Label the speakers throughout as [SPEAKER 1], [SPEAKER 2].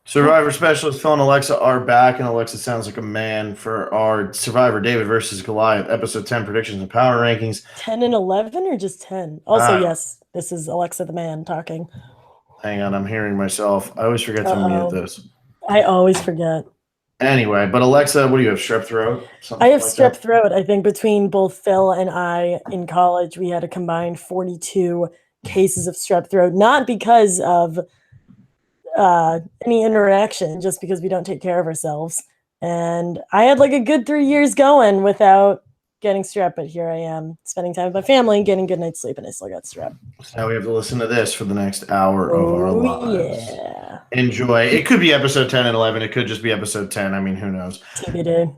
[SPEAKER 1] Survivor Specialist Phil and Alexa are back, and Alexa sounds like a man for our Survivor David versus Goliath, episode 10 predictions and power rankings.
[SPEAKER 2] 10 and 11 or just 10? Also, yes, this is Alexa the man talking.
[SPEAKER 1] Hang on, I'm hearing myself. I always forget to mute this.
[SPEAKER 2] I always forget.
[SPEAKER 1] Anyway, but Alexa, what do you have, strep throat?
[SPEAKER 2] I have strep throat. I think between both Phil and I in college, we had a combined 42 cases of strep throat, not because of any interaction, just because we don't take care of ourselves. And I had like a good 3 years going without getting strep, but here I am spending time with my family, getting good night's sleep, and I still got strep.
[SPEAKER 1] So now we have to listen to this for the next hour of our lives.
[SPEAKER 2] Yeah.
[SPEAKER 1] Enjoy. It could be episode 10 and 11. It could just be episode 10. I mean, who knows?
[SPEAKER 2] TBD.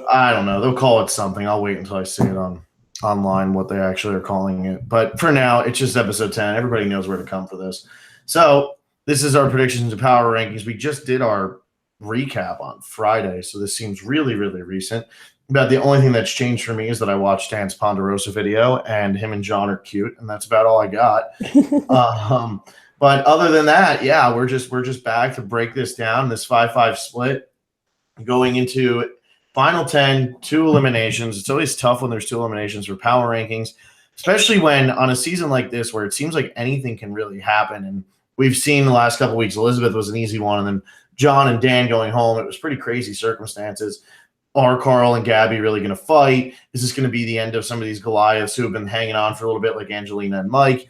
[SPEAKER 1] I don't know. They'll call it something. I'll wait until I see it online what they actually are calling it. But for now, it's just episode 10. Everybody knows where to come for this. So this is our predictions and power rankings. We just did our recap on Friday, so this seems really, really recent. But the only thing that's changed for me is that I watched Dan's Ponderosa video, and him and John are cute, and that's about all I got. But other than that, yeah, we're just back to break this down. This 5-5 split going into final 10, 2 eliminations. It's always tough when there's 2 eliminations for power rankings, especially when on a season like this where it seems like anything can really happen. And we've seen the last couple of weeks, Elizabeth was an easy one, and then John and Dan going home. It was pretty crazy circumstances. Are Carl and Gabby really going to fight? Is this going to be the end of some of these Goliaths who have been hanging on for a little bit, like Angelina and Mike?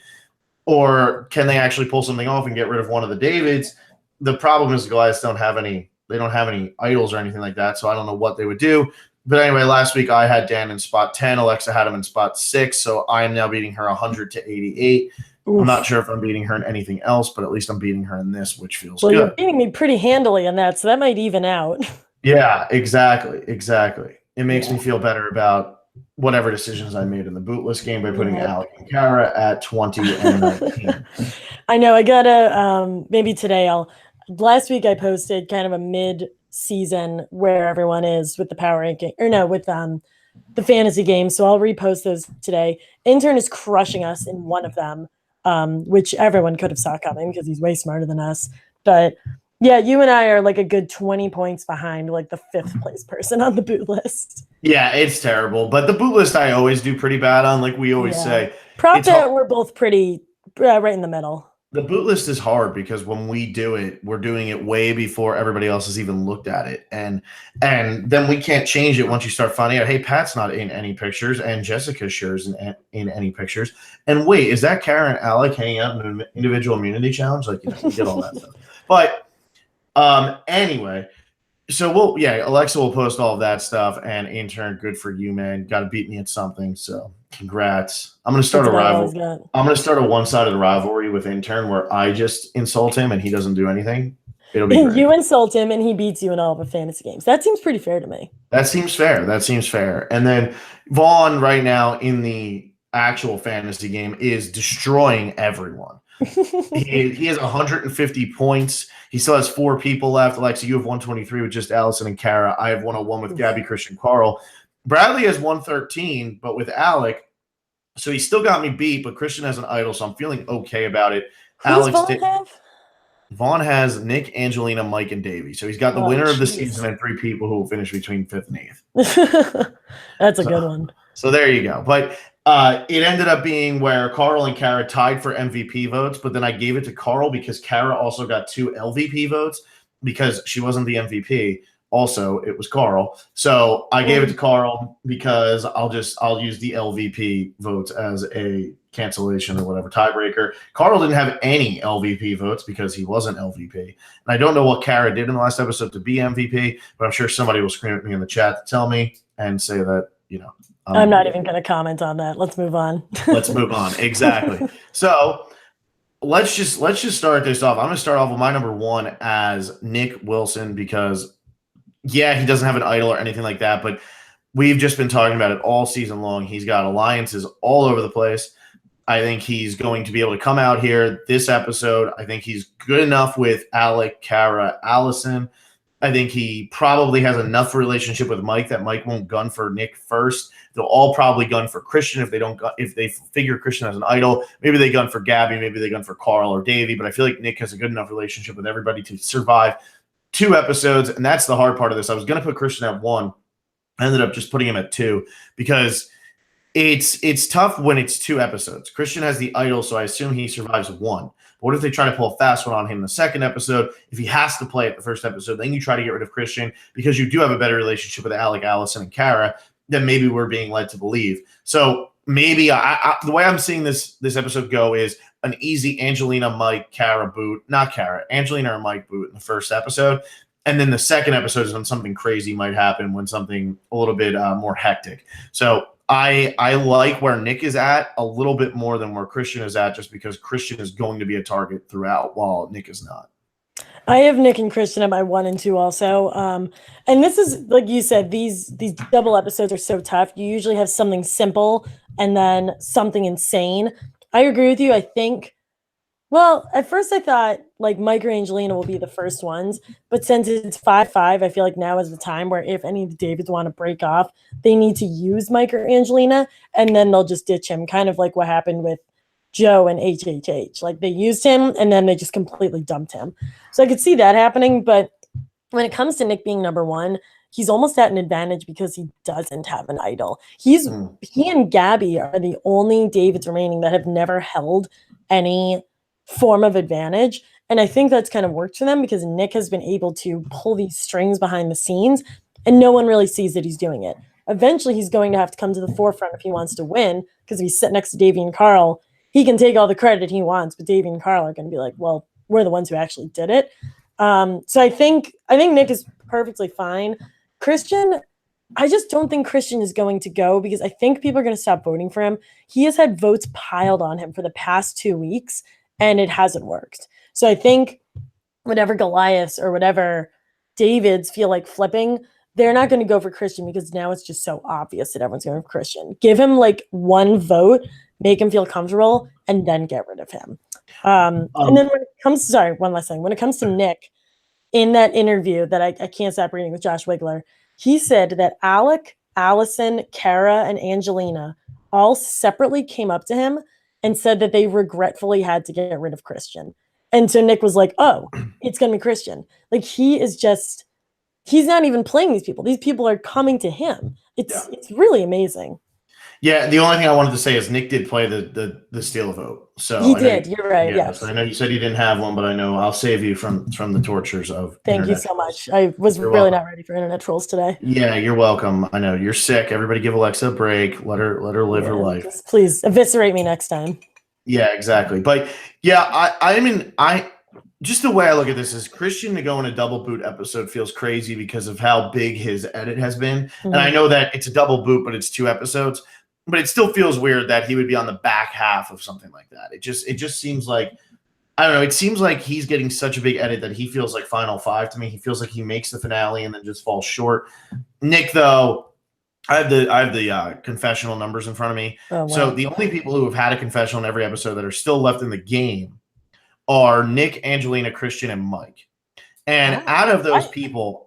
[SPEAKER 1] Or can they actually pull something off and get rid of one of the Davids? The problem is the Goliaths don't have any idols or anything like that, so I don't know what they would do. But anyway, last week I had Dan in spot 10. Alexa had him in spot 6, so I am now beating her 100 to 88. Oof. I'm not sure if I'm beating her in anything else, but at least I'm beating her in this, which feels good.
[SPEAKER 2] You're beating me pretty handily in that, so that might even out.
[SPEAKER 1] Yeah, exactly. It makes me feel better about whatever decisions I made in the bootless game by putting Alec and Kara at 20 and 19.
[SPEAKER 2] I know. I gotta maybe today last week I posted kind of a mid-season where everyone is with the power ranking, or no, with the fantasy game. So I'll repost those today. Intern is crushing us in one of them, which everyone could have saw coming because he's way smarter than us. But yeah, you and I are like a good 20 points behind like the 5th place person on the boot list.
[SPEAKER 1] Yeah, it's terrible. But the boot list I always do pretty bad on, like we always say.
[SPEAKER 2] We're both pretty right in the middle.
[SPEAKER 1] The boot list is hard because when we do it, we're doing it way before everybody else has even looked at it. And then we can't change it once you start finding out, hey, Pat's not in any pictures and Jessica sure isn't in any pictures. And wait, is that Kara and Alec hanging out in an individual immunity challenge? Like, you get all that stuff. But anyway, so Alexa will post all of that stuff, and intern, good for you, man. Got to beat me at something, so congrats. I'm gonna start a rivalry. I'm gonna start a one-sided rivalry with intern where I just insult him and he doesn't do anything. It'll be great.
[SPEAKER 2] You insult him and he beats you in all the fantasy games. That seems pretty fair to me.
[SPEAKER 1] That seems fair. And then Vaughn right now in the actual fantasy game is destroying everyone. he has 150 points. He still has 4 people left. Alexa, you have 123 with just Allison and Kara. I have 101 with Gabby, Christian, Carl. Bradley has 113, but with Alec. So he still got me beat, but Christian has an idol, so I'm feeling okay about it. Vaughn has Nick, Angelina, Mike, and Davey. So he's got the winner of the season and 3 people who will finish between 5th and 8th.
[SPEAKER 2] That's a good one.
[SPEAKER 1] So there you go. But it ended up being where Carl and Kara tied for MVP votes, but then I gave it to Carl because Kara also got 2 LVP votes because she wasn't the MVP. Also, it was Carl. So I gave it to Carl because I'll use the LVP votes as a cancellation or whatever tiebreaker. Carl didn't have any LVP votes because he wasn't LVP. And I don't know what Kara did in the last episode to be MVP, but I'm sure somebody will scream at me in the chat to tell me and say that,
[SPEAKER 2] I'm not even going to comment on that. Let's move on.
[SPEAKER 1] Let's move on. Exactly. So let's just start this off. I'm going to start off with my number 1 as Nick Wilson because, yeah, he doesn't have an idol or anything like that, but we've just been talking about it all season long. He's got alliances all over the place. I think he's going to be able to come out here this episode. I think he's good enough with Alec, Kara, Allison. I think he probably has enough relationship with Mike that Mike won't gun for Nick first. They'll all probably gun for Christian if they figure Christian as an idol. Maybe they gun for Gabby, maybe they gun for Carl or Davey. But I feel like Nick has a good enough relationship with everybody to survive 2 episodes, and that's the hard part of this. I was going to put Christian at 1. I ended up just putting him at 2 because it's tough when it's 2 episodes. Christian has the idol, so I assume he survives 1. But what if they try to pull a fast one on him in the second episode? If he has to play it the first episode, then you try to get rid of Christian because you do have a better relationship with Alec, Allison, and Kara than maybe we're being led to believe. So maybe the way I'm seeing this episode go is an easy Angelina, Mike, Kara boot. Not Kara, Angelina or Mike boot in the first episode. And then the second episode is when something crazy might happen, when something a little bit more hectic. So I like where Nick is at a little bit more than where Christian is at, just because Christian is going to be a target throughout while Nick is not.
[SPEAKER 2] I have Nick and Christian at my 1 and 2 also. And this is, like you said, these double episodes are so tough. You usually have something simple and then something insane. I agree with you. I think, well, at first I thought like Mike or Angelina will be the first ones, but since it's 5-5, I feel like now is the time where if any of the Davids want to break off, they need to use Mike or Angelina, and then they'll just ditch him, kind of like what happened with Joe and HHH. Like they used him and then they just completely dumped him. So I could see that happening, but when it comes to Nick being number 1, he's almost at an advantage because he doesn't have an idol. He and Gabby are the only Davids remaining that have never held any form of advantage. And I think that's kind of worked for them because Nick has been able to pull these strings behind the scenes and no one really sees that he's doing it. Eventually he's going to have to come to the forefront if he wants to win, because if he's sitting next to Davey and Carl, he can take all the credit he wants, but Davey and Carl are going to be like, well, we're the ones who actually did it. So I think Nick is perfectly fine. Christian, I just don't think Christian is going to go because I think people are going to stop voting for him. He has had votes piled on him for the past 2 weeks, and it hasn't worked. So I think whatever Goliaths or whatever Davids feel like flipping, they're not going to go for Christian because now it's just so obvious that everyone's going for Christian. Give him like 1 vote, make him feel comfortable, and then get rid of him. And then when it comes, one last thing. When it comes to Nick, in that interview that I can't stop reading with Josh Wigler, he said that Alec, Allison, Kara, and Angelina all separately came up to him and said that they regretfully had to get rid of Christian. And so Nick was like, oh, it's going to be Christian. Like he's not even playing these people. These people are coming to him. It's really amazing.
[SPEAKER 1] Yeah, the only thing I wanted to say is Nick did play the steal a vote. So
[SPEAKER 2] he did. You're right. Yes.
[SPEAKER 1] I know you said you didn't have one, but I know I'll save you from the tortures of.
[SPEAKER 2] Thank you so much. I was really not ready for internet trolls today.
[SPEAKER 1] Yeah, you're welcome. I know you're sick. Everybody, give Alexa a break. Let her live her life.
[SPEAKER 2] Just please eviscerate me next time.
[SPEAKER 1] Yeah, exactly. But yeah, I mean, just the way I look at this is Christian to go in a double boot episode feels crazy because of how big his edit has been. Mm-hmm. And I know that it's a double boot, but it's 2 episodes. But it still feels weird that he would be on the back half of something like that. It just seems like, I don't know. It seems like he's getting such a big edit that he feels like Final 5 to me. He feels like he makes the finale and then just falls short. Nick, though, I have the confessional numbers in front of me. Oh, wow. So the only people who have had a confessional in every episode that are still left in the game are Nick, Angelina, Christian, and Mike. And out of those people.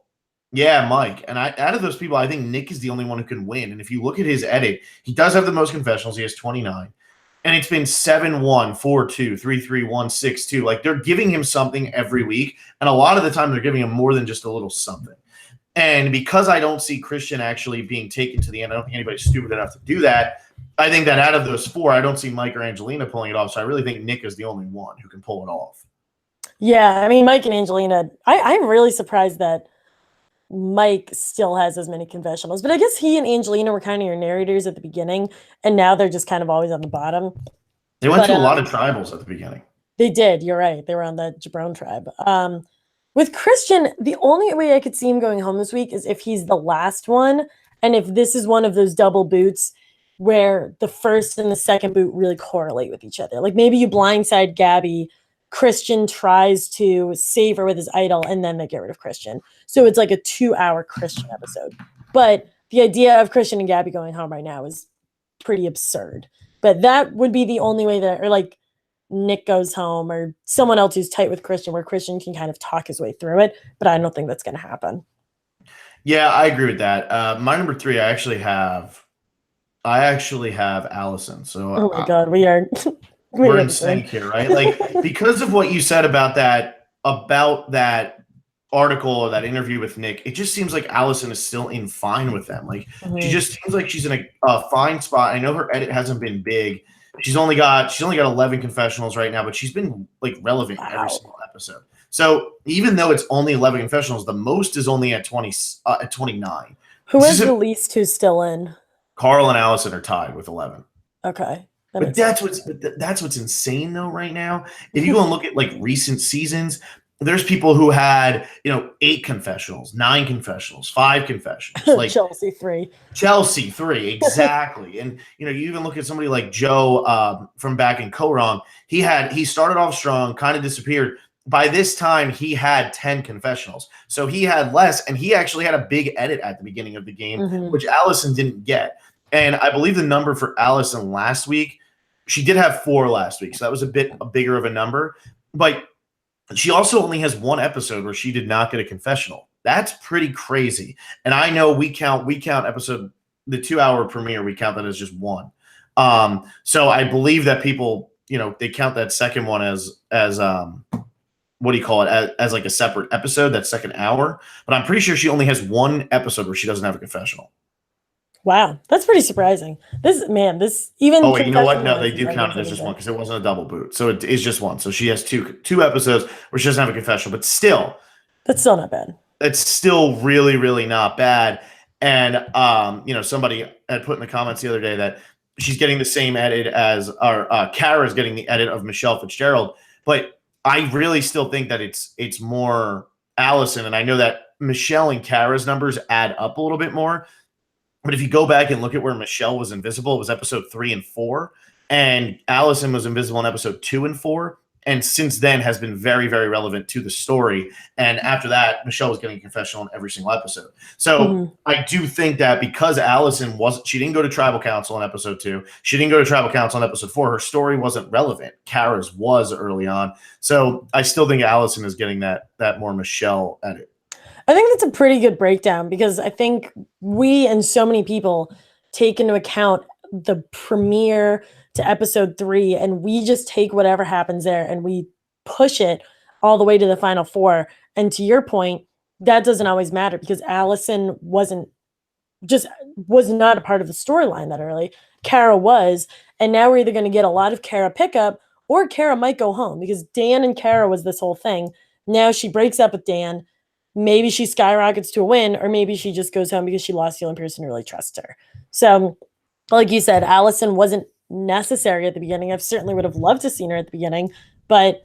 [SPEAKER 1] Yeah, Mike. And out of those people, I think Nick is the only one who can win. And if you look at his edit, he does have the most confessionals. He has 29. And it's been 7-1, 4-2, 3-3, 1-6-2. Like they're giving him something every week. And a lot of the time they're giving him more than just a little something. And because I don't see Christian actually being taken to the end, I don't think anybody's stupid enough to do that. I think that out of those 4, I don't see Mike or Angelina pulling it off. So I really think Nick is the only one who can pull it off.
[SPEAKER 2] Yeah, I mean, Mike and Angelina, I'm really surprised that Mike still has as many confessionals, but I guess he and Angelina were kind of your narrators at the beginning, and now they're just kind of always on the bottom.
[SPEAKER 1] They went to a lot of tribals at the beginning.
[SPEAKER 2] They did. You're right. They were on the Jabron tribe. With Christian, the only way I could see him going home this week is if he's the last one, and if this is one of those double boots where the first and the second boot really correlate with each other. Like maybe you blindside Gabby, Christian tries to save her with his idol, and then they get rid of Christian. So it's like a 2-hour Christian episode. But the idea of Christian and Gabby going home right now is pretty absurd. But that would be the only way that, or like, Nick goes home or someone else who's tight with Christian, where Christian can kind of talk his way through it. But I don't think that's going to happen.
[SPEAKER 1] Yeah, I agree with that. My number 3, I actually have Allison. So
[SPEAKER 2] Oh my God, we are
[SPEAKER 1] we're in sync here, right? Like, because of what you said about that article or that interview with Nick, it just seems like Allison is still in fine with them. Like, she just seems like she's in a fine spot. I know her edit hasn't been big. She's only got 11 confessionals right now, but she's been like relevant in every single episode. So even though it's only 11 confessionals, the most is only at 29.
[SPEAKER 2] Who is the least who's still in?
[SPEAKER 1] Carl and Allison are tied with 11.
[SPEAKER 2] Okay.
[SPEAKER 1] But that's what's insane though right now. If you go and look at like recent seasons, there's people who had 8 confessionals, 9 confessionals, 5 confessionals. Like
[SPEAKER 2] Chelsea 3,
[SPEAKER 1] exactly. And you even look at somebody like Joe from back in Co-Wrong. He started off strong, kind of disappeared. By this time, he had 10 confessionals, so he had less, and he actually had a big edit at the beginning of the game, which Allison didn't get. And I believe the number for Allison last week, she did have 4 last week, so that was a bit bigger of a number. But she also only has 1 episode where she did not get a confessional. That's pretty crazy. And I know we count episode, the 2-hour premiere, we count that as just 1. So I believe that people, they count that second one as what do you call it, as like a separate episode, that second hour. But I'm pretty sure she only has 1 episode where she doesn't have a confessional.
[SPEAKER 2] Wow, that's pretty surprising. Even.
[SPEAKER 1] Oh, wait, you know what? No, they do count it as just 1 because it wasn't a double boot, so it is just 1. So she has two episodes where she doesn't have a confessional, but still,
[SPEAKER 2] that's still not bad.
[SPEAKER 1] It's still really, really not bad. And somebody had put in the comments the other day that she's getting the same edit as, or Kara's getting the edit of Michelle Fitzgerald, but I really still think that it's more Allison, and I know that Michelle and Kara's numbers add up a little bit more. But if you go back and look at where Michelle was invisible, it was episode 3 and 4, and Allison was invisible in episode 2 and 4, and since then has been very, very relevant to the story. And after that, Michelle was getting a confessional in every single episode. So I do think that because Allison she didn't go to tribal council in episode 2, she didn't go to tribal council in episode 4, her story wasn't relevant. Kara's was early on. So I still think Allison is getting that more Michelle edit.
[SPEAKER 2] I think that's a pretty good breakdown, because I think we and so many people take into account the premiere to episode 3, and we just take whatever happens there and we push it all the way to the final 4. And to your point, that doesn't always matter, because Allison was not a part of the storyline that early. Kara was, and now we're either going to get a lot of Kara pickup, or Kara might go home, because Dan and Kara was this whole thing. Now she breaks up with Dan. Maybe she skyrockets to a win, or maybe she just goes home because she lost the only person who really trusts her. So, like you said, Allison wasn't necessary at the beginning. I certainly would have loved to seen her at the beginning, but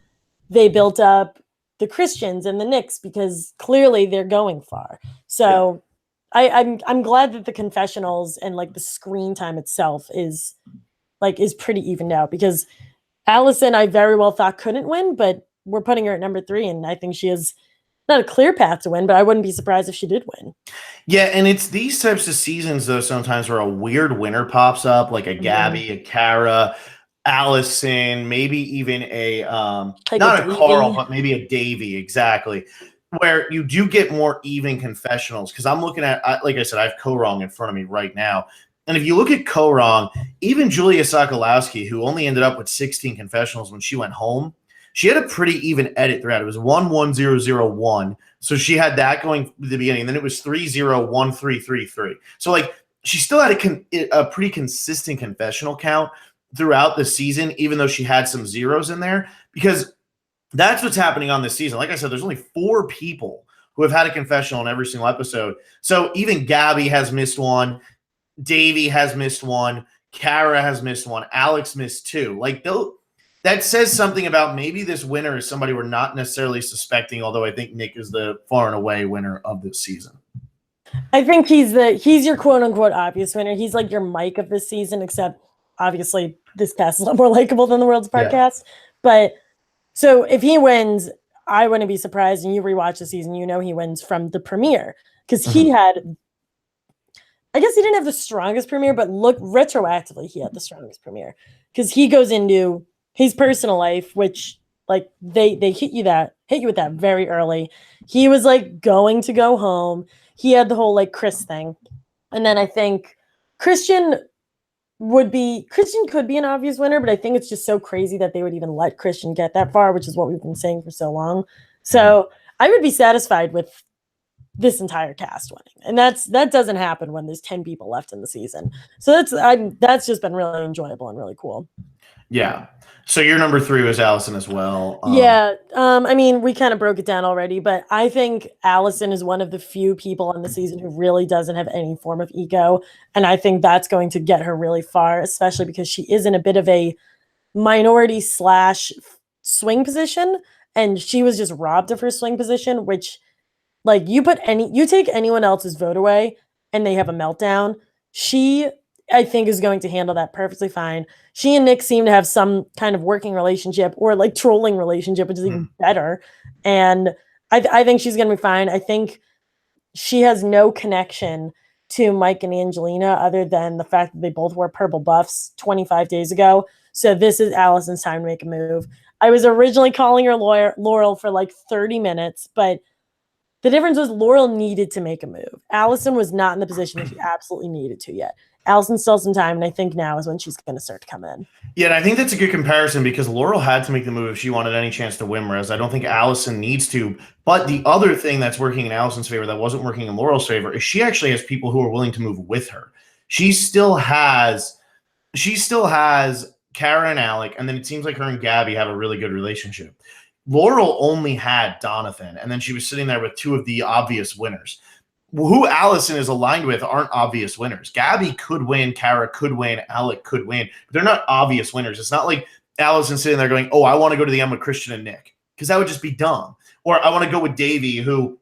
[SPEAKER 2] they built up the Christians and the Nicks because clearly they're going far. So I'm glad that the confessionals and like the screen time itself is pretty evened out, because Allison, I very well thought couldn't win, but we're putting her at number 3, and I think she has not a clear path to win, but I wouldn't be surprised if she did win.
[SPEAKER 1] Yeah, and it's these types of seasons, though, sometimes where a weird winner pops up, like a Gabby, a Kara, Allison, maybe even not a Carl, but maybe a Davey, exactly, where you do get more even confessionals. Because I'm looking at, like I said, I have Co-Wrong in front of me right now. And if you look at Co-Wrong, even Julia Sokolowski, who only ended up with 16 confessionals when she went home, she had a pretty even edit throughout. It was 1-1-0-0-1. So she had that going at the beginning. And then it was 3-0-1-3-3-3. So like she still had a pretty consistent confessional count throughout the season, even though she had some zeros in there, because that's what's happening on this season. Like I said, there's only 4 people who have had a confessional in every single episode. So even Gabby has missed 1. Davey has missed 1. Kara has missed 1. Alex missed 2. Like that says something about maybe this winner is somebody we're not necessarily suspecting, although I think Nick is the far and away winner of this season.
[SPEAKER 2] I think he's your quote unquote obvious winner. He's like your Mike of this season, except obviously this cast is a lot more likable than the World's Part cast. But so if he wins, I wouldn't be surprised. And you rewatch the season, he wins from the premiere, because he had, I guess he didn't have the strongest premiere, but look retroactively, he had the strongest premiere, because he goes into his personal life, which like they hit you with that very early. He was like going to go home. He had the whole like Chris thing. And then I think Christian Christian could be an obvious winner, but I think it's just so crazy that they would even let Christian get that far, which is what we've been saying for so long. So I would be satisfied with this entire cast winning, and that doesn't happen when there's 10 people left in the season. So that's just been really enjoyable and really cool.
[SPEAKER 1] Yeah. So your number 3 was Allison as well.
[SPEAKER 2] Yeah. I mean, we kind of broke it down already, but I think Allison is one of the few people on the season who really doesn't have any form of ego. And I think that's going to get her really far, especially because she is in a bit of a minority / swing position. And she was just robbed of her swing position, which like you take anyone else's vote away and they have a meltdown. She, I think, is going to handle that perfectly fine. She and Nick seem to have some kind of working relationship or like trolling relationship, which is even better. And I think she's going to be fine. I think she has no connection to Mike and Angelina other than the fact that they both wore purple buffs 25 days ago. So this is Allison's time to make a move. I was originally calling her Laurel for like 30 minutes, but the difference was Laurel needed to make a move. Allison was not in the position that she absolutely needed to yet. Allison still some time, and I think now is when she's going to start to come in.
[SPEAKER 1] Yeah, and I think that's a good comparison because Laurel had to make the move if she wanted any chance to win, whereas I don't think Allison needs to. But the other thing that's working in Allison's favor that wasn't working in Laurel's favor is she actually has people who are willing to move with her. She still has Kara and Alec, and then it seems like her and Gabby have a really good relationship. Laurel only had Donovan, and then she was sitting there with 2 of the obvious winners. Who Allison is aligned with aren't obvious winners. Gabby could win, Kara could win, Alec could win, but they're not obvious winners. It's not like Allison sitting there going, oh, I want to go to the end with Christian and Nick, because that would just be dumb. Or I want to go with Davey, who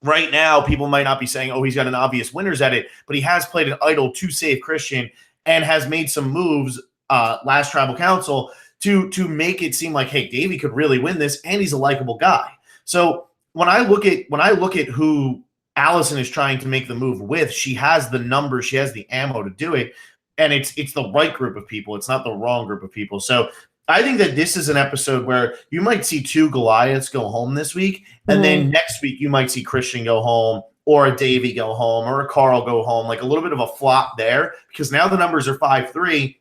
[SPEAKER 1] right now people might not be saying, oh, he's got an obvious winners at it, but he has played an idol to save Christian and has made some moves last Tribal Council to make it seem like, hey, Davey could really win this, and he's a likable guy. So when I look at who Allison is trying to make the move with, she has the numbers, she has the ammo to do it, and it's the right group of people. It's not the wrong group of people. So I think that this is an episode where you might see 2 Goliaths go home this week, and then next week you might see Christian go home, or a Davey go home, or a Carl go home, like a little bit of a flop there, because now the numbers are 5-3,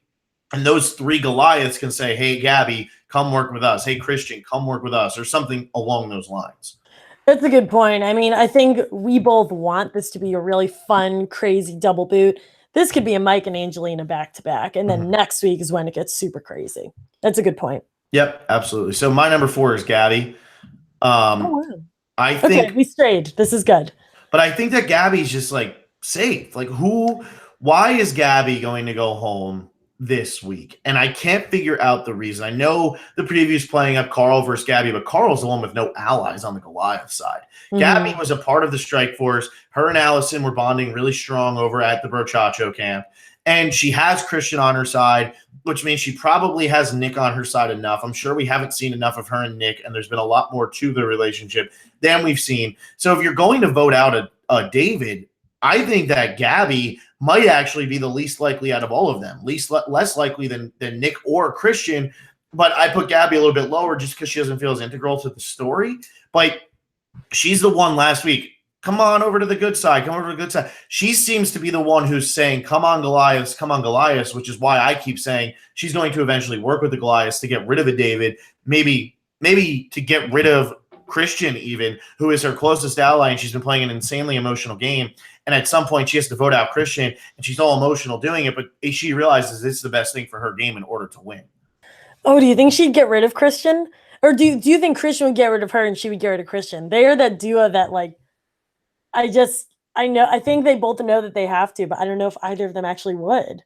[SPEAKER 1] and those 3 Goliaths can say, hey, Gabby, come work with us. Hey, Christian, come work with us, or something along those lines.
[SPEAKER 2] That's a good point. I mean, I think we both want this to be a really fun, crazy double boot. This could be a Mike and Angelina back-to-back, and then next week is when it gets super crazy. That's a good point.
[SPEAKER 1] Yep, absolutely. So my number 4 is Gabby.
[SPEAKER 2] Wow.
[SPEAKER 1] I think
[SPEAKER 2] okay, we strayed. This is good.
[SPEAKER 1] But I think that Gabby's just like safe. Like why is Gabby going to go home this week? And I can't figure out the reason. I know the preview's playing up Carl versus Gabby, but Carl's the one with no allies on the Goliath side. Gabby was a part of the strike force. Her and Allison were bonding really strong over at the Brochacho camp. And she has Christian on her side, which means she probably has Nick on her side enough. I'm sure we haven't seen enough of her and Nick, and there's been a lot more to the relationship than we've seen. So if you're going to vote out a David, I think that Gabby might actually be the least likely out of all of them, less likely than Nick or Christian. But I put Gabby a little bit lower just because she doesn't feel as integral to the story. But she's the one last week. Come on over to the good side. Come over to the good side. She seems to be the one who's saying, come on, Goliaths, which is why I keep saying she's going to eventually work with the Goliaths to get rid of a David, maybe to get rid of Christian even, who is her closest ally, and she's been playing an insanely emotional game. And at some point, she has to vote out Christian, and she's all emotional doing it, but she realizes this is the best thing for her game in order to win.
[SPEAKER 2] Oh, do you think she'd get rid of Christian? Or do you think Christian would get rid of her and she would get rid of Christian? They are that duo that, like, I think they both know that they have to, but I don't know if either of them actually would.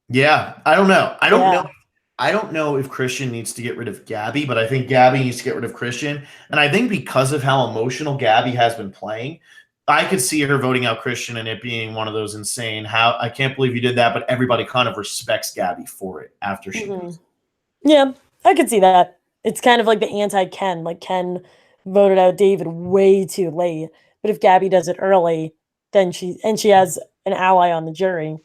[SPEAKER 1] Yeah, I don't know. I don't know if Christian needs to get rid of Gabby, but I think Gabby needs to get rid of Christian. And I think because of how emotional Gabby has been playing, I could see her voting out Christian and it being one of those insane, how I can't believe you did that, but everybody kind of respects Gabby for it after she does.
[SPEAKER 2] Yeah, I could see that. It's kind of like the anti-Ken. Like Ken voted out David way too late. But if Gabby does it early, then she has an ally on the jury.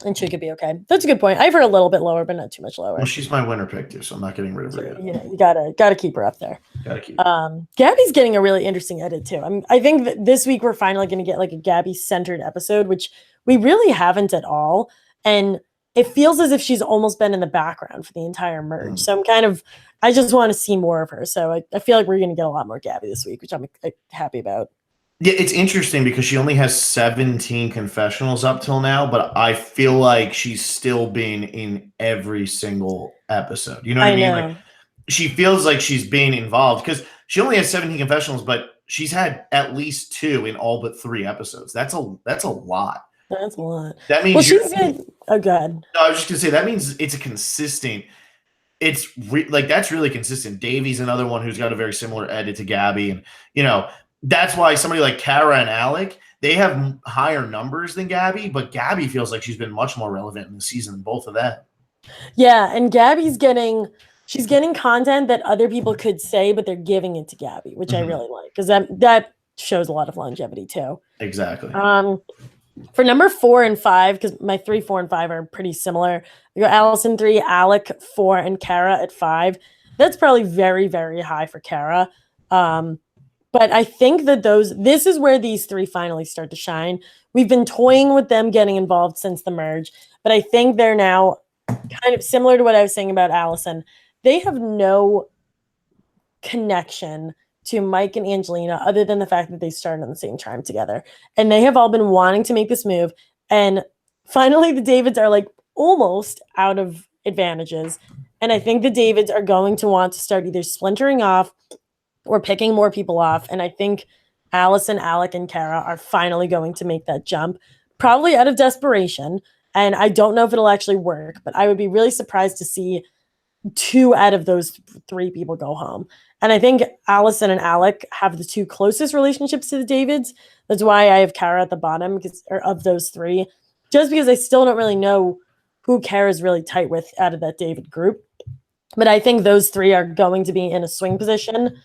[SPEAKER 2] And she could be okay. That's a good point. I have her a little bit lower, but not too much lower.
[SPEAKER 1] Well, she's my winner pick too, so I'm not getting rid of her yet.
[SPEAKER 2] You gotta keep her up there.
[SPEAKER 1] Gotta keep.
[SPEAKER 2] Gabby's getting a really interesting edit too. I think that this week we're finally going to get like a Gabby centered episode, which we really haven't at all, and it feels as if she's almost been in the background for the entire merge. So I just want to see more of her. So I feel like we're going to get a lot more Gabby this week, which I'm happy about.
[SPEAKER 1] Yeah, it's interesting because she only has 17 confessionals up till now, but I feel like she's still been in every single episode. You know what I mean? Like, she feels like she's being involved because she only has 17 confessionals, but she's had at least 2 in all but 3 episodes. That's a lot.
[SPEAKER 2] That's a lot.
[SPEAKER 1] That means
[SPEAKER 2] she's good. Oh, God.
[SPEAKER 1] No, I was just gonna say that means it's a consistent. That's really consistent. Davey's another one who's got a very similar edit to Gabby, and that's why somebody like Kara and Alec, they have higher numbers than Gabby, but Gabby feels like she's been much more relevant in the season than both of them.
[SPEAKER 2] Yeah, and Gabby's getting content that other people could say, but they're giving it to Gabby, which I really like because that shows a lot of longevity too.
[SPEAKER 1] Exactly.
[SPEAKER 2] For number 4 and 5, because my 3, 4, and 5 are pretty similar. We got Allison 3, Alec 4, and Kara at 5. That's probably very, very high for Kara. But I think that this is where these 3 finally start to shine. We've been toying with them getting involved since the merge, but I think they're now kind of similar to what I was saying about Allison. They have no connection to Mike and Angelina other than the fact that they started on the same time together. And they have all been wanting to make this move. And finally, the Davids are like almost out of advantages. And I think the Davids are going to want to start either splintering off or picking more people off. And I think Allison, Alec, and Kara are finally going to make that jump, probably out of desperation. And I don't know if it'll actually work, but I would be really surprised to see 2 out of those 3 people go home. And I think Allison and Alec have the 2 closest relationships to the Davids. That's why I have Kara at the bottom of those 3, just because I still don't really know who Kara's really tight with out of that David group. But I think those 3 are going to be in a swing position,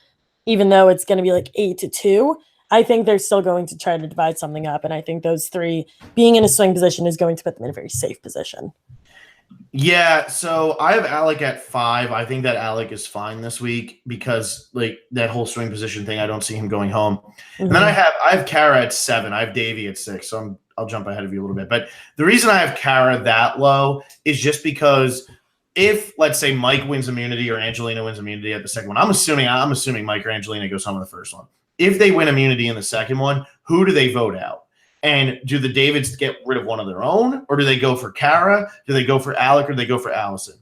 [SPEAKER 2] even though it's going to be like 8-2. I think they're still going to try to divide something up. And I think those 3 being in a swing position is going to put them in a very safe position.
[SPEAKER 1] Yeah, so I have Alec at 5. I think that Alec is fine this week because like that whole swing position thing, I don't see him going home. And then I have Kara at 7. I have Davey at 6. So I'll jump ahead of you a little bit. But the reason I have Kara that low is just because if, let's say, Mike wins immunity or Angelina wins immunity at the second one, I'm assuming Mike or Angelina goes home in the first one. If they win immunity in the second one, who do they vote out? And do the Davids get rid of one of their own, or do they go for Kara? Do they go for Alec, or do they go for Allison?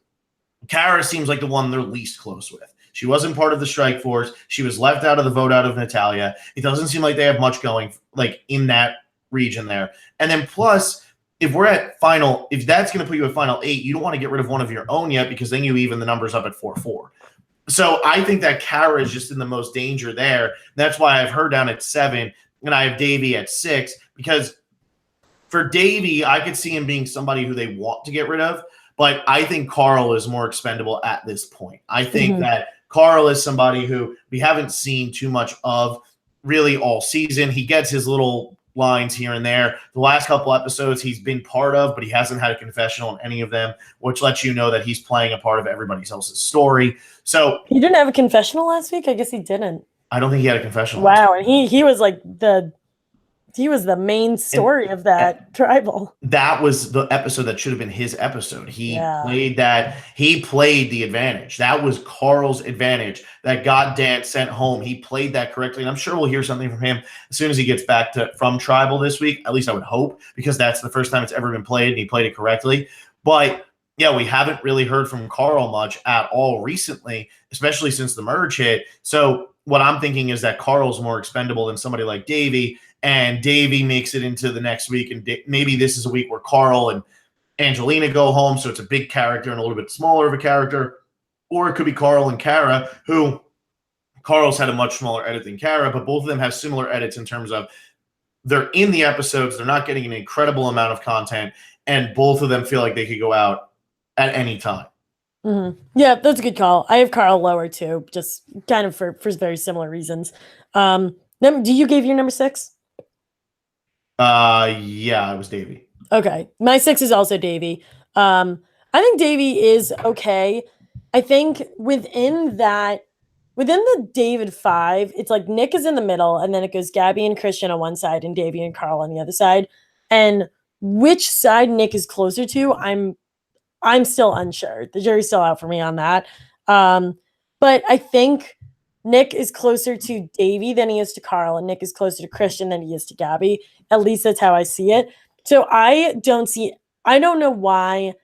[SPEAKER 1] Kara seems like the one they're least close with. She wasn't part of the strike force. She was left out of the vote out of Natalia. It doesn't seem like they have much going like in that region there. And then plus, if that's going to put you at final 8, you don't want to get rid of one of your own yet because then you even the numbers up at 4-4. So I think that Kara is just in the most danger there. That's why I have her down at 7, and I have Davey at 6. Because for Davey, I could see him being somebody who they want to get rid of, but I think Carl is more expendable at this point. I think that Carl is somebody who we haven't seen too much of really all season. He gets his little lines here and there. The last couple episodes he's been part of, but he hasn't had a confessional in any of them, which lets you know that he's playing a part of everybody else's story. So
[SPEAKER 2] he didn't have a confessional last week? I guess he didn't.
[SPEAKER 1] I don't think he had a confessional.
[SPEAKER 2] Wow, and he was like he was the main story of that tribal.
[SPEAKER 1] That was the episode that should have been his episode. He played the advantage. That was Carl's advantage that got Dan sent home. He played that correctly. And I'm sure we'll hear something from him as soon as he gets back from tribal this week. At least I would hope, because that's the first time it's ever been played and he played it correctly. But yeah, we haven't really heard from Carl much at all recently, especially since the merge hit. So what I'm thinking is that Carl's more expendable than somebody like Davey. And Davey makes it into the next week, and maybe this is a week where Carl and Angelina go home, so it's a big character and a little bit smaller of a character. Or it could be Carl and Kara, who Carl's had a much smaller edit than Kara, but both of them have similar edits in terms of they're in the episodes, they're not getting an incredible amount of content, and both of them feel like they could go out at any time.
[SPEAKER 2] Yeah, that's a good call. I have Carl lower too, just kind of for very similar reasons. Do you give your number 6?
[SPEAKER 1] Yeah, it was Davey.
[SPEAKER 2] Okay. My 6 is also Davy. I think Davy is okay. I think within the David 5, it's like Nick is in the middle, and then it goes Gabby and Christian on one side and Davy and Carl on the other side. And which side Nick is closer to, I'm still unsure. The jury's still out for me on that. But I think Nick is closer to Davy than he is to Carl, and Nick is closer to Christian than he is to Gabby. At least that's how I see it. So I don't know why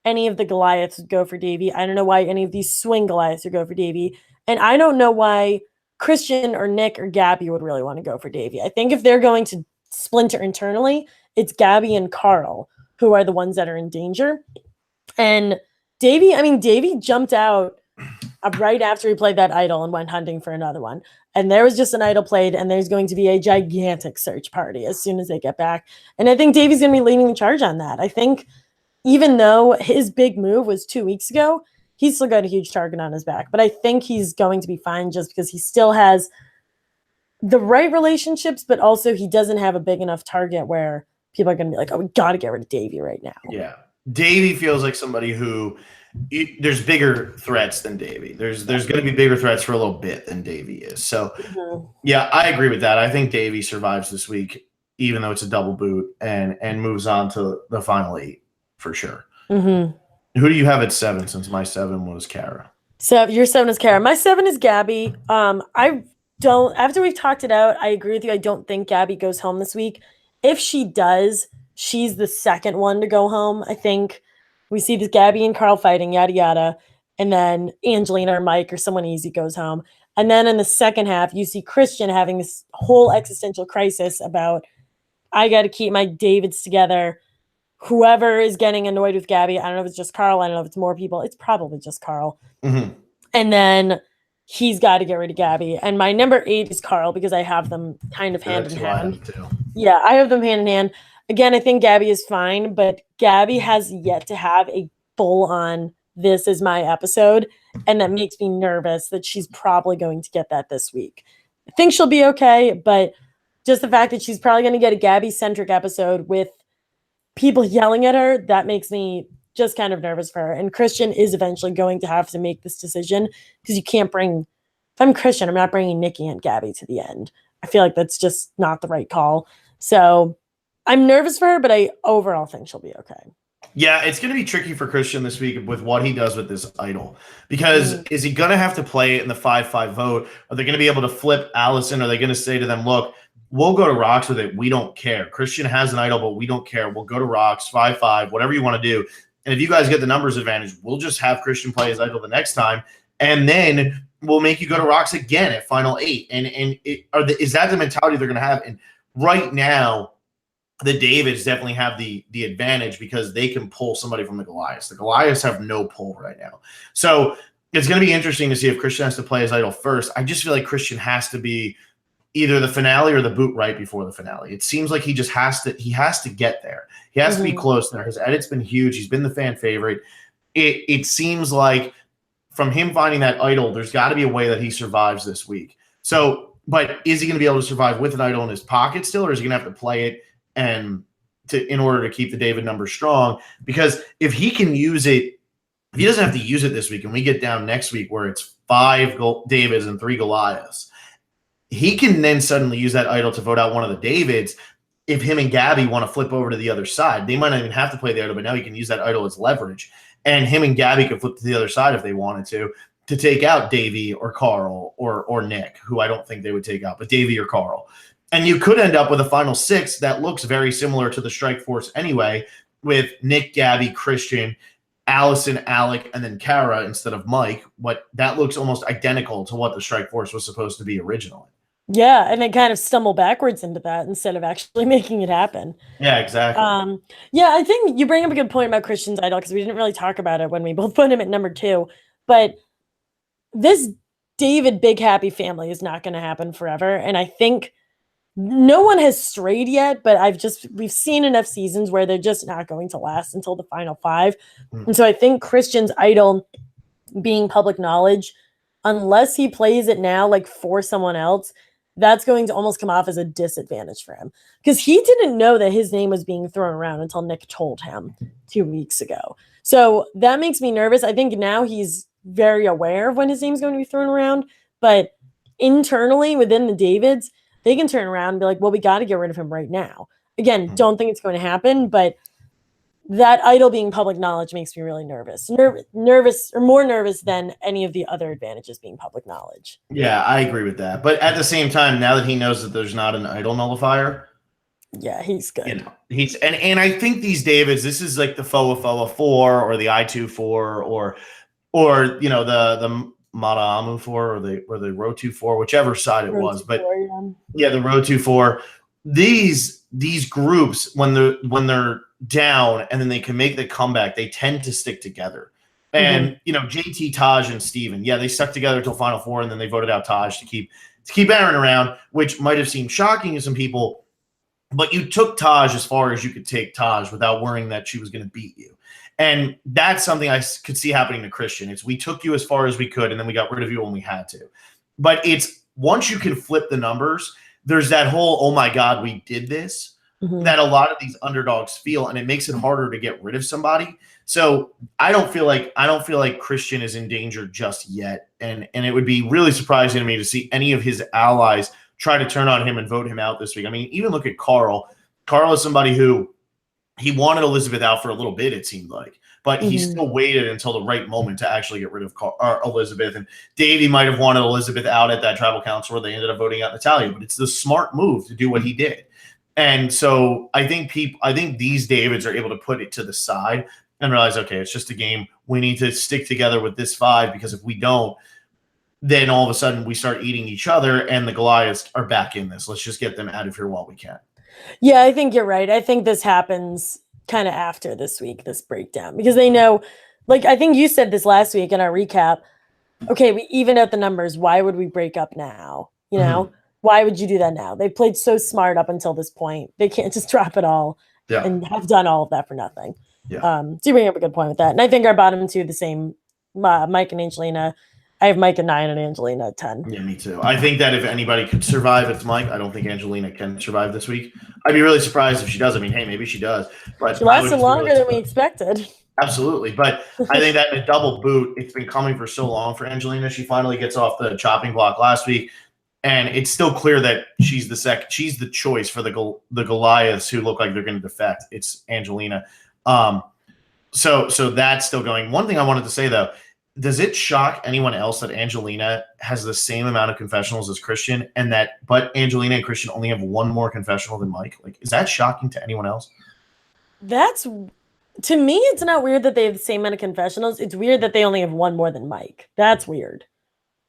[SPEAKER 2] any of the Goliaths would go for Davy. I don't know why any of these swing Goliaths would go for Davy. And I don't know why Christian or Nick or Gabby would really want to go for Davy. I think if they're going to splinter internally, it's Gabby and Carl who are the ones that are in danger. And Davy jumped out right after he played that idol and went hunting for another one. And there was just an idol played, and there's going to be a gigantic search party as soon as they get back. And I think Davy's going to be leading the charge on that. I think even though his big move was 2 weeks ago, he's still got a huge target on his back. But I think he's going to be fine just because he still has the right relationships, but also he doesn't have a big enough target where people are going to be like, oh, we got to get rid of Davy right now.
[SPEAKER 1] Yeah. Davy feels like somebody who there's bigger threats than Davy. There's going to be bigger threats for a little bit than Davy is. So, yeah, I agree with that. I think Davy survives this week, even though it's a double boot, and moves on to the final 8 for sure.
[SPEAKER 2] Mm-hmm.
[SPEAKER 1] Who do you have at 7? Since my 7 was Kara.
[SPEAKER 2] So your 7 is Kara. My 7 is Gabby. After we've talked it out, I agree with you. I don't think Gabby goes home this week. If she does, she's the second one to go home. I think we see this Gabby and Carl fighting, yada, yada. And then Angelina or Mike or someone easy goes home. And then in the second half, you see Christian having this whole existential crisis about, I got to keep my Davids together. Whoever is getting annoyed with Gabby, I don't know if it's just Carl. I don't know if it's more people. It's probably just Carl.
[SPEAKER 1] Mm-hmm.
[SPEAKER 2] And then he's got to get rid of Gabby. And my number 8 is Carl because I have them kind of hand in hand. Yeah, I have them hand in hand. Again, I think Gabby is fine, but Gabby has yet to have a full-on this is my episode, and that makes me nervous that she's probably going to get that this week. I think she'll be okay, but just the fact that she's probably going to get a Gabby-centric episode with people yelling at her, that makes me just kind of nervous for her. And Christian is eventually going to have to make this decision because you can't if I'm Christian, I'm not bringing Nikki and Gabby to the end. I feel like that's just not the right call. So I'm nervous for her, but I overall think she'll be okay.
[SPEAKER 1] Yeah, it's going to be tricky for Christian this week with what he does with this idol. Because is he going to have to play it in the 5-5 vote? Are they going to be able to flip Allison? Are they going to say to them, look, we'll go to rocks with it. We don't care. Christian has an idol, but we don't care. We'll go to rocks, 5-5, whatever you want to do. And if you guys get the numbers advantage, we'll just have Christian play his idol the next time. And then we'll make you go to rocks again at final 8. Is that the mentality they're going to have? And right now, the Davids definitely have the advantage because they can pull somebody from the Goliaths. The Goliaths have no pull right now. So it's going to be interesting to see if Christian has to play his idol first. I just feel like Christian has to be either the finale or the boot right before the finale. It seems like he has to get there. He has to be close there. His edit's been huge. He's been the fan favorite. It seems like from him finding that idol, there's got to be a way that he survives this week. So, but is he going to be able to survive with an idol in his pocket still, or is he going to have to play it in order to keep the David number strong? Because if he can use it, if he doesn't have to use it this week and we get down next week where it's 5 Davids and 3 Goliaths, he can then suddenly use that idol to vote out one of the Davids. If him and Gabby want to flip over to the other side, they might not even have to play the idol, but now he can use that idol as leverage. And him and Gabby could flip to the other side if they wanted to take out Davy or Carl or Nick, who I don't think they would take out, but Davy or Carl. And you could end up with a final 6 that looks very similar to the Strike Force anyway, with Nick, Gabby, Christian, Allison, Alec, and then Kara instead of Mike. What that looks almost identical to what the Strike Force was supposed to be originally.
[SPEAKER 2] Yeah, and they kind of stumble backwards into that instead of actually making it happen.
[SPEAKER 1] Yeah, exactly.
[SPEAKER 2] Yeah, I think you bring up a good point about Christian's idol because we didn't really talk about it when we both put him at number 2. But this David Big Happy family is not going to happen forever, and I think no one has strayed yet, but we've seen enough seasons where they're just not going to last until the final 5. And so I think Christian's idol being public knowledge, unless he plays it now like for someone else, that's going to almost come off as a disadvantage for him because he didn't know that his name was being thrown around until Nick told him 2 weeks ago. So that makes me nervous. I think now he's very aware of when his name's going to be thrown around, but internally within the Davids, they can turn around and be like, well, we got to get rid of him right now. Again, don't think it's going to happen, but that idol being public knowledge makes me really nervous. Nervous or more nervous than any of the other advantages being public knowledge.
[SPEAKER 1] Yeah, I agree with that. But at the same time, now that he knows that there's not an idol nullifier,
[SPEAKER 2] yeah, he's good.
[SPEAKER 1] You know, he's and I think these Davids, this is like the FOA 4 or the I2 4 or you know the Madaamu 4 or the Rotu 4, whichever side it was. But yeah, the Rotu 4. These groups when they're down and then they can make the comeback, they tend to stick together. And you know, JT, Taj, and Steven, yeah, they stuck together until Final Four, and then they voted out Taj to keep Aaron around, which might have seemed shocking to some people. But you took Taj as far as you could take Taj without worrying that she was going to beat you. And that's something I could see happening to Christian. It's we took you as far as we could, and then we got rid of you when we had to. But it's once you can flip the numbers, there's that whole, oh my God, we did this, that a lot of these underdogs feel, and it makes it harder to get rid of somebody. So I don't feel like Christian is in danger just yet. And it would be really surprising to me to see any of his allies try to turn on him and vote him out this week. I mean, even look at Carl. Carl is somebody who he wanted Elizabeth out for a little bit, it seemed like, but he still waited until the right moment to actually get rid of Elizabeth. And Davey might have wanted Elizabeth out at that tribal council where they ended up voting out Natalia, but it's the smart move to do what he did. And so I think these Davids are able to put it to the side and realize, okay, it's just a game. We need to stick together with this 5, because if we don't, then all of a sudden we start eating each other and the Goliaths are back in this. Let's just get them out of here while we can.
[SPEAKER 2] Yeah, I think you're right. I think this happens kind of after this week, this breakdown, because they know, like, I think you said this last week in our recap. Okay, we even out the numbers. Why would we break up now? You know, why would you do that now? They played so smart up until this point. They can't just drop it all and have done all of that for nothing.
[SPEAKER 1] Yeah.
[SPEAKER 2] So you bring up a good point with that. And I think our bottom two, the same, Mike and Angelina. I have Mike at 9 and Angelina at 10.
[SPEAKER 1] Yeah, me too. I think that if anybody could survive, it's Mike. I don't think Angelina can survive this week. I'd be really surprised if she does. I mean, hey, maybe she does. But
[SPEAKER 2] she lasted longer than we expected.
[SPEAKER 1] Absolutely. But I think that in a double boot, it's been coming for so long for Angelina. She finally gets off the chopping block last week. And it's still clear that she's the choice for the Goliaths who look like they're going to defect. It's Angelina. So that's still going. One thing I wanted to say, though, does it shock anyone else that Angelina has the same amount of confessionals as Christian, but Angelina and Christian only have one more confessional than Mike? Like, is that shocking to anyone else?
[SPEAKER 2] To me, it's not weird that they have the same amount of confessionals. It's weird that they only have one more than Mike. That's weird.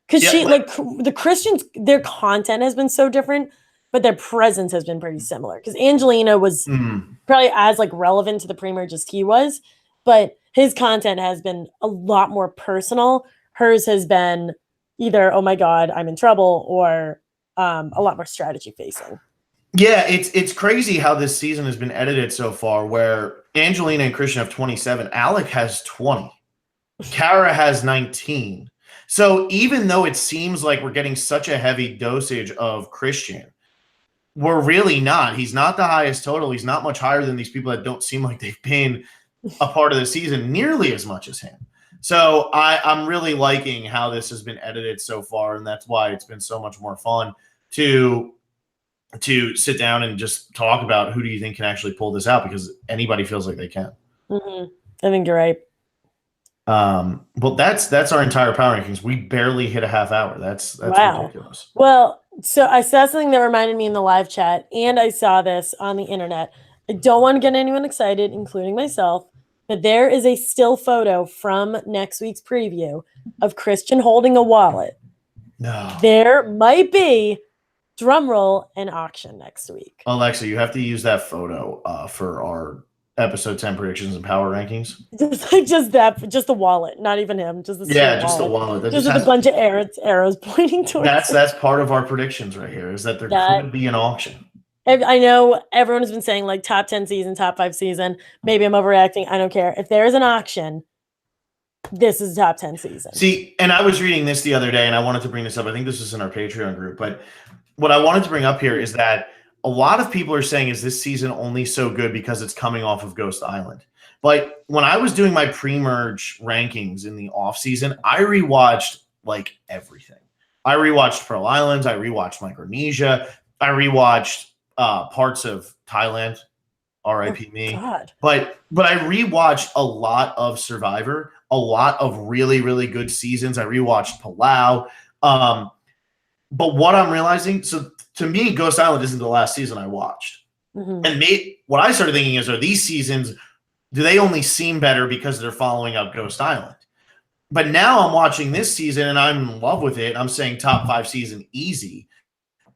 [SPEAKER 2] Because the Christians, their content has been so different, but their presence has been pretty similar. Because Angelina was probably as relevant to the pre-merge as he was, but his content has been a lot more personal. Hers has been either, oh my God, I'm in trouble, or a lot more strategy facing.
[SPEAKER 1] Yeah, it's crazy how this season has been edited so far, where Angelina and Christian have 27. Alec has 20. Kara has 19. So even though it seems like we're getting such a heavy dosage of Christian, we're really not. He's not the highest total. He's not much higher than these people that don't seem like they've been a part of the season nearly as much as him. So I'm really liking how this has been edited so far, and that's why it's been so much more fun to sit down and just talk about who do you think can actually pull this out, because anybody feels like they can.
[SPEAKER 2] I think you're right.
[SPEAKER 1] Well, that's our entire power rankings. We barely hit a half hour. That's
[SPEAKER 2] wow.
[SPEAKER 1] Ridiculous.
[SPEAKER 2] Well, so I saw something that reminded me in the live chat, and I saw this on the internet. I don't want to get anyone excited, including myself, but there is a still photo from next week's preview of Christian holding a wallet.
[SPEAKER 1] No.
[SPEAKER 2] There might be, drumroll, an auction next week.
[SPEAKER 1] Alexa, you have to use that photo for our episode 10 predictions and power rankings.
[SPEAKER 2] Just the wallet, not even him. Just the
[SPEAKER 1] the wallet.
[SPEAKER 2] Just with a bunch of arrows pointing towards.
[SPEAKER 1] That's part of our predictions right here. Is that there could be an auction.
[SPEAKER 2] I know everyone has been saying top 10 season, top 5 season. Maybe I'm overreacting. I don't care. If there is an auction, this is a top 10 season.
[SPEAKER 1] See, and I was reading this the other day, and I wanted to bring this up. I think this was in our Patreon group, but what I wanted to bring up here is that a lot of people are saying, is this season only so good because it's coming off of Ghost Island? But when I was doing my pre-merge rankings in the off season, I rewatched like everything. I rewatched Pearl Islands. I rewatched Micronesia. I rewatched parts of Thailand. R.I.P. me.
[SPEAKER 2] God.
[SPEAKER 1] But I rewatched a lot of Survivor, a lot of really, really good seasons. I rewatched Palau. But what I'm realizing, so to me, Ghost Island isn't the last season I watched.
[SPEAKER 2] Mm-hmm.
[SPEAKER 1] And what I started thinking is, are these seasons, do they only seem better because they're following up Ghost Island? But now I'm watching this season and I'm in love with it. I'm saying top 5 season easy,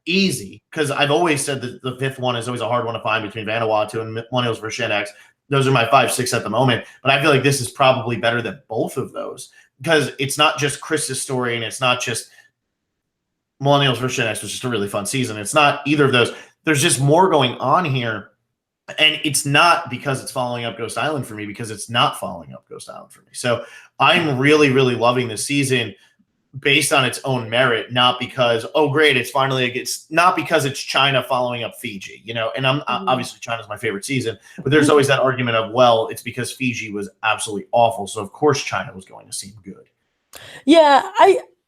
[SPEAKER 1] because I've always said that the 5th one is always a hard one to find between Vanuatu and Millennials vs. Gen X. Those are my 5, 6 at the moment. But I feel like this is probably better than both of those, because it's not just Chris's story and it's not just Millennials vs. Gen X was just a really fun season. It's not either of those. There's just more going on here. And it's not because it's following up Ghost Island for me, because it's not following up Ghost Island for me. So I'm really, really loving this season based on its own merit, not because, oh, great, it's finally, it's not because it's China following up Fiji, you know, and obviously China's my favorite season, but there's always that argument of, well, it's because Fiji was absolutely awful. So of course China was going to seem good.
[SPEAKER 2] Yeah.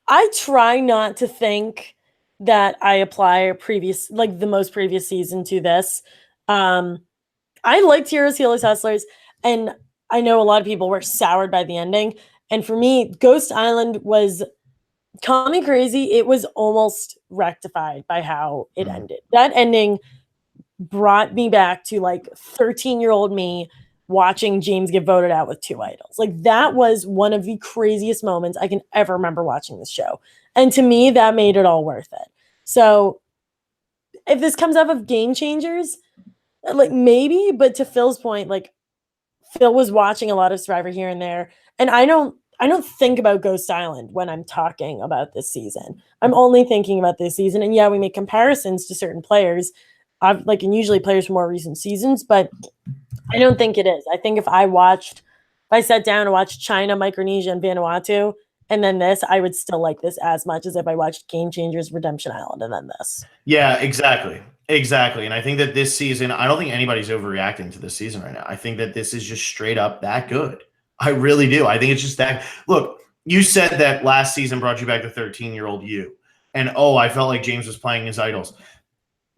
[SPEAKER 2] I try not to think that I apply the most previous season to this. I liked Heroes, Healers, Hustlers, and I know a lot of people were soured by the ending. And for me, Ghost Island was, call me crazy, it was almost rectified by how it ended. That ending brought me back to like 13-year-old me watching James get voted out with 2 idols. Like, that was one of the craziest moments I can ever remember watching this show. And to me, that made it all worth it. So if this comes off of Game Changers, like maybe, but to Phil's point, like Phil was watching a lot of Survivor here and there. And I don't think about Ghost Island when I'm talking about this season. I'm only thinking about this season. And yeah, we make comparisons to certain players, and usually players from more recent seasons, but I don't think it is. I think if I sat down and watched China, Micronesia, and Vanuatu, and then this, I would still like this as much as if I watched Game Changers, Redemption Island, and then this.
[SPEAKER 1] Yeah, exactly. Exactly. And I think that this season, I don't think anybody's overreacting to this season right now. I think that this is just straight up that good. I really do. I think it's just that. Look, you said that last season brought you back to 13-year-old you. And, I felt like James was playing his idols.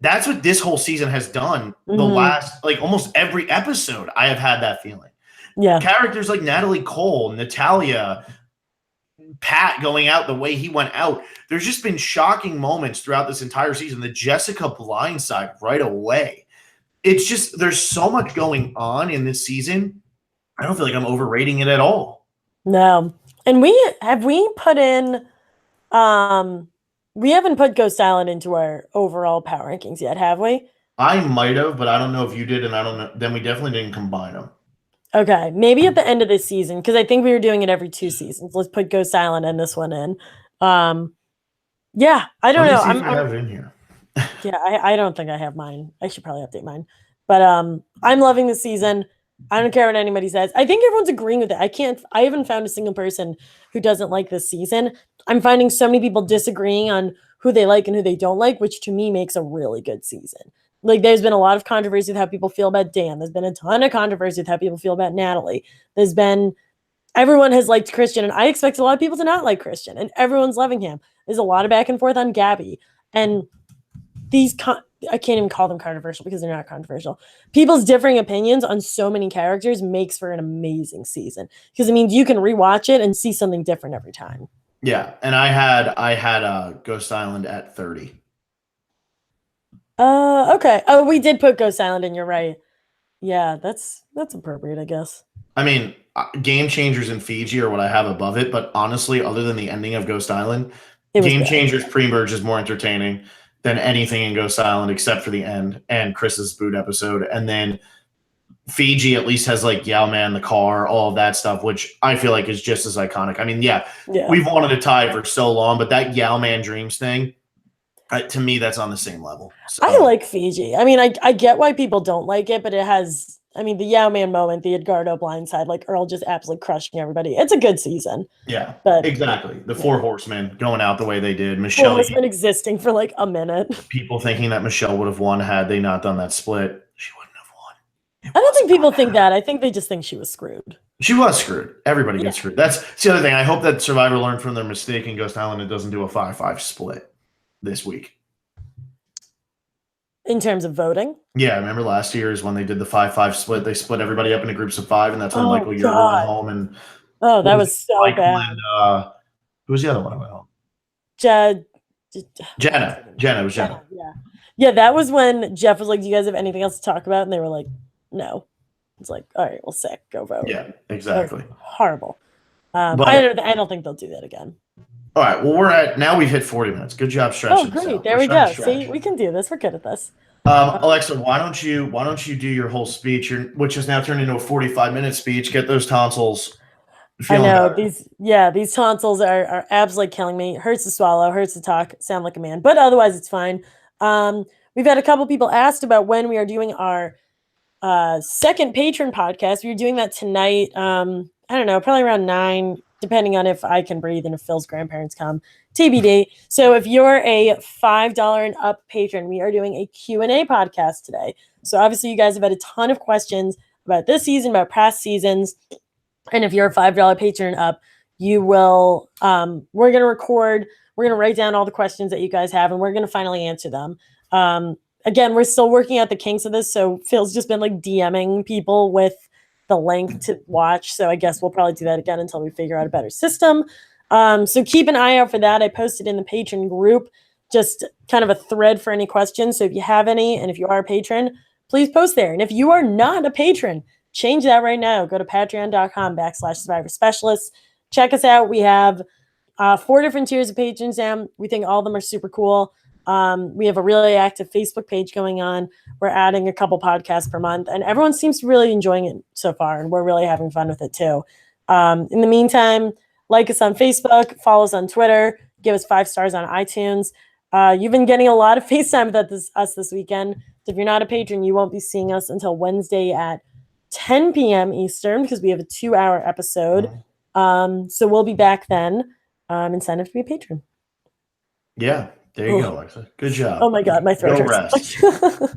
[SPEAKER 1] That's what this whole season has done. The last, almost every episode, I have had that feeling.
[SPEAKER 2] Yeah.
[SPEAKER 1] Characters like Natalie Cole, Natalia, Pat going out the way he went out. There's just been shocking moments throughout this entire season. The Jessica blindside right away. It's just, there's so much going on in this season. I don't feel like I'm overrating it at all.
[SPEAKER 2] No. And we put in, we haven't put Ghost Island into our overall power rankings yet, have we?
[SPEAKER 1] I might have, but I don't know if you did, and I don't know. Then we definitely didn't combine them.
[SPEAKER 2] Okay, maybe at the end of this season, because I think we were doing it every 2 seasons. Let's put Ghost Island and this one in. Yeah, I don't know.
[SPEAKER 1] I have it in here.
[SPEAKER 2] Yeah, I don't think I have mine. I should probably update mine. But I'm loving this season. I don't care what anybody says. I think everyone's agreeing with it. I haven't found a single person who doesn't like this season. I'm finding so many people disagreeing on who they like and who they don't like, which to me makes a really good season. Like, there's been a lot of controversy with how people feel about Dan. There's been a ton of controversy with how people feel about Natalie. Everyone has liked Christian, and I expect a lot of people to not like Christian, and everyone's loving him. There's a lot of back and forth on Gabby. And I can't even call them controversial because they're not controversial. People's differing opinions on so many characters makes for an amazing season, because it means you can rewatch it and see something different every time.
[SPEAKER 1] Yeah, and I had Ghost Island at 30.
[SPEAKER 2] Okay. Oh, we did put Ghost Island in. You're right. Yeah, that's appropriate, I guess.
[SPEAKER 1] I mean, Game Changers and Fiji are what I have above it, but honestly, other than the ending of Ghost Island, Game Changers pre-merge is more entertaining than anything in Ghost Island except for the end and Chris's boot episode. And then Fiji at least has like Yao Man, the car, all of that stuff, which I feel like is just as iconic. I mean, yeah. We've wanted a tie for so long, but that Yao Man Dreams thing, to me, that's on the same level. So.
[SPEAKER 2] I like Fiji. I mean, I get why people don't like it, but it has I mean, the Yao Man moment, the Edgardo blindside, like Earl just absolutely crushing everybody. It's a good season.
[SPEAKER 1] Yeah,
[SPEAKER 2] but
[SPEAKER 1] exactly. The Four Horsemen going out the way they did.
[SPEAKER 2] Four
[SPEAKER 1] Michelle,
[SPEAKER 2] Horsemen existing for like a minute.
[SPEAKER 1] people thinking that Michelle would have won had they not done that split. She wouldn't have won.
[SPEAKER 2] I don't think people think that. I think they just think she was screwed.
[SPEAKER 1] She was screwed. Everybody gets screwed. That's the other thing. I hope that Survivor learned from their mistake and Ghost Island and doesn't do a 5-5 split this week.
[SPEAKER 2] In terms of voting?
[SPEAKER 1] Yeah, I remember last year is when they did the 5-5 split. They split everybody up into groups of 5, and that's when Michael Yerger went home. And
[SPEAKER 2] that was so
[SPEAKER 1] Michael
[SPEAKER 2] bad.
[SPEAKER 1] And, who was the other one who went home? Jenna. It was Jenna.
[SPEAKER 2] Yeah, that was when Jeff was like, "Do you guys have anything else to talk about?" And they were like, "No." It's like, all right, well, sick. Go vote.
[SPEAKER 1] Yeah, exactly.
[SPEAKER 2] Horrible. I don't think they'll do that again.
[SPEAKER 1] All right. Well, now we've hit 40 minutes. Good job stretching.
[SPEAKER 2] Oh, great. There we go. See, we can do this. We're good at this.
[SPEAKER 1] Alexa, why don't you do your whole speech, which has now turned into a 45-minute speech? Get those tonsils.
[SPEAKER 2] I know these tonsils are absolutely killing me. Hurts to swallow, hurts to talk, sound like a man, but otherwise it's fine. We've had a couple people asked about when we are doing our second patron podcast. We're doing that tonight. I don't know, probably around 9, depending on if I can breathe and if Phil's grandparents come. TBD. So if you're a $5 and up patron, we are doing a Q&A podcast today. So obviously you guys have had a ton of questions about this season, about past seasons. And if you're a $5 patron up, you will, we're going to write down all the questions that you guys have, and we're going to finally answer them. Again, we're still working out the kinks of this. So Phil's just been like DMing people with the link to watch. So I guess we'll probably do that again until we figure out a better system. So keep an eye out for that. I posted in the patron group, just kind of a thread for any questions. So if you have any, and if you are a patron, please post there. And if you are not a patron, change that right now. Go to patreon.com/Survivor Specialists. Check us out. We have 4 different tiers of patrons now. We think all of them are super cool. We have a really active Facebook page going on. We're adding a couple podcasts per month, and everyone seems to really enjoying it so far, and we're really having fun with it too. In the meantime, like us on Facebook, follow us on Twitter, give us 5 stars on iTunes. You've been getting a lot of FaceTime with us this weekend. So if you're not a patron, you won't be seeing us until Wednesday at 10 p.m. Eastern, because we have a 2-hour episode. So we'll be back then, and sign up to be a patron.
[SPEAKER 1] Yeah, there you go, Alexa. Good job.
[SPEAKER 2] Oh my God, my throat hurts.
[SPEAKER 1] Rest.